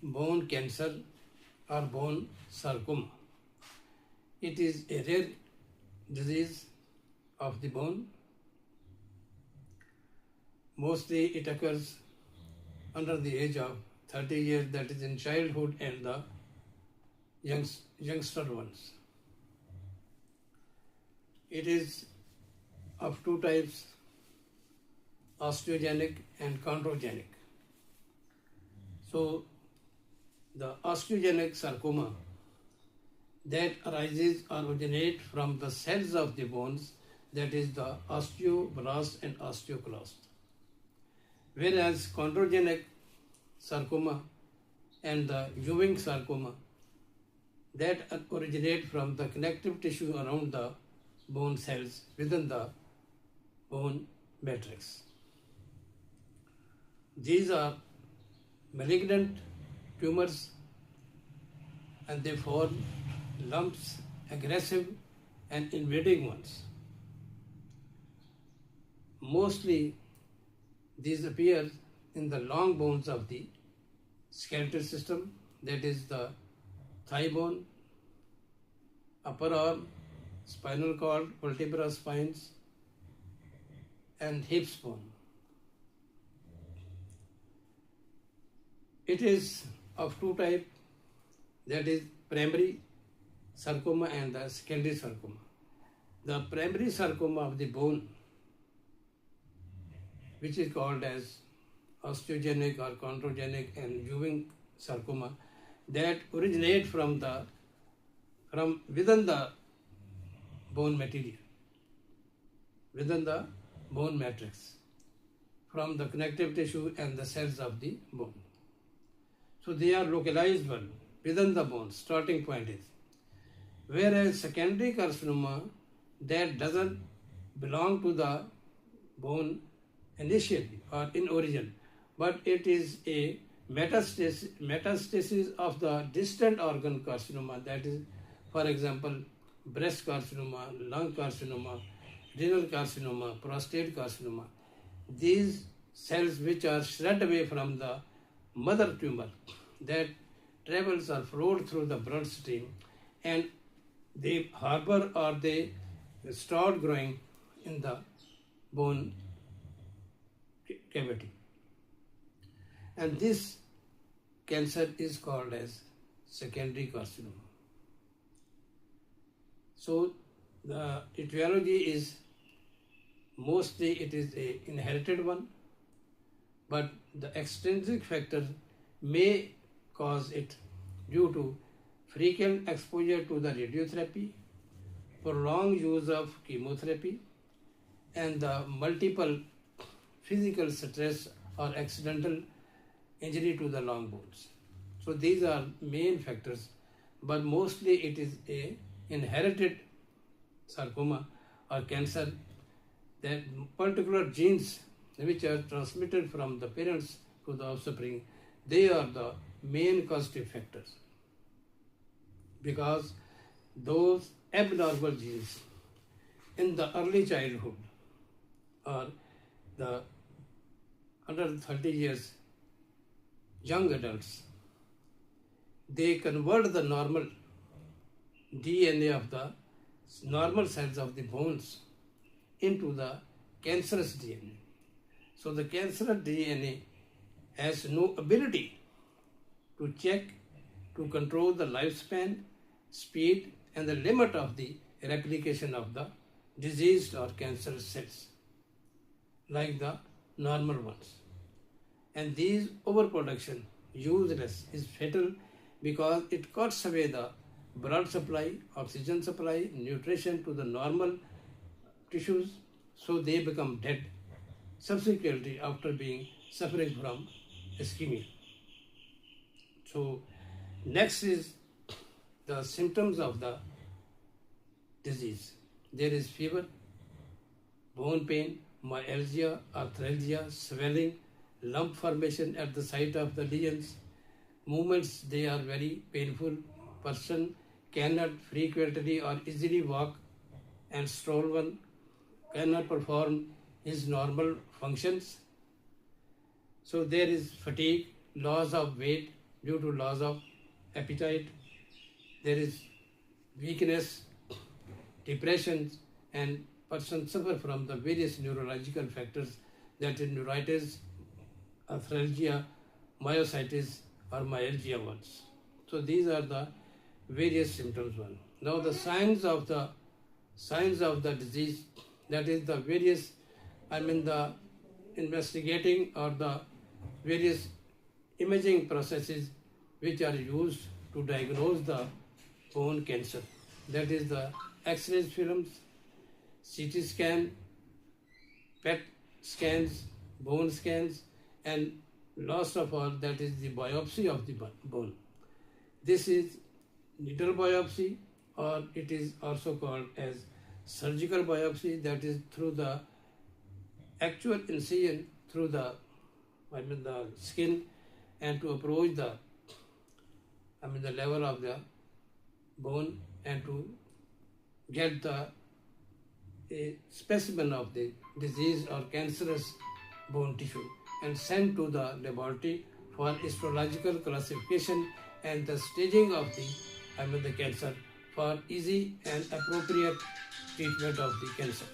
bone cancer or bone sarcoma. It is a rare disease of the bone. Mostly it occurs under the age of 30 years, that is in childhood and the youngster ones. It is of two types, osteogenic and chondrogenic. So the osteogenic sarcoma that arises or originates from the cells of the bones, that is the osteoblast and osteoclast. Whereas chondrogenic sarcoma and the Ewing sarcoma that originate from the connective tissue around the bone cells within the bone matrix. These are malignant tumors and they form lumps, aggressive and invading ones. Mostly these appear in the long bones of the skeletal system, that is the thigh bone, upper arm, spinal cord, vertebral spines, and hips bone. It is of two types, that is primary sarcoma and the secondary sarcoma. The primary sarcoma of the bone, which is called as osteogenic or chondrogenic and Ewing sarcoma, that originate from within the bone material, within the bone matrix, from the connective tissue and the cells of the bone. So they are localizable within the bone, starting point is. Whereas secondary carcinoma, that doesn't belong to the bone initially or in origin, but it is a metastasis of the distant organ carcinoma, that is, for example, breast carcinoma, lung carcinoma, renal carcinoma, prostate carcinoma. These cells which are shred away from the mother tumor that travels or flows through the bloodstream, and they harbor or they start growing in the bone cavity. And this cancer is called as secondary carcinoma. So the etiology is mostly it is a inherited one, but the extrinsic factor may cause it due to frequent exposure to the radiotherapy, prolonged use of chemotherapy, and the multiple physical stress or accidental injury to the long bones. So these are main factors, but mostly it is a inherited sarcoma or cancer, that particular genes which are transmitted from the parents to the offspring, they are the main causative factors, because those abnormal genes in the early childhood or the under 30 years young adults, they convert the normal DNA of the normal cells of the bones into the cancerous DNA. So the cancerous DNA has no ability to check, to control the lifespan, speed, and the limit of the replication of the diseased or cancerous cells, like the normal ones. And these overproduction, useless, is fatal because it cuts away the blood supply, oxygen supply, nutrition to the normal tissues, so they become dead subsequently after being suffering from ischemia. So next is the symptoms of the disease. There is fever, bone pain, myalgia, arthralgia, swelling, lump formation at the site of the lesions. Movements, they are very painful. Person cannot frequently or easily walk, and stroll one cannot perform his normal functions. So there is fatigue, loss of weight, due to loss of appetite. There is weakness, depression, and person suffer from the various neurological factors, that is neuritis, arthralgia, myositis, or myalgia ones. So these are the various symptoms one. Now the signs of the disease, that is the various, the investigating or the various imaging processes which are used to diagnose the bone cancer. That is the X-ray films, CT scan, PET scans, bone scans, and last of all, that is the biopsy of the bone. This is needle biopsy, or it is also called as surgical biopsy, that is through the actual incision through the skin, and to approach the level of the bone, and to get a specimen of the disease or cancerous bone tissue and sent to the laboratory for histological classification and the staging of the cancer for easy and appropriate treatment of the cancer.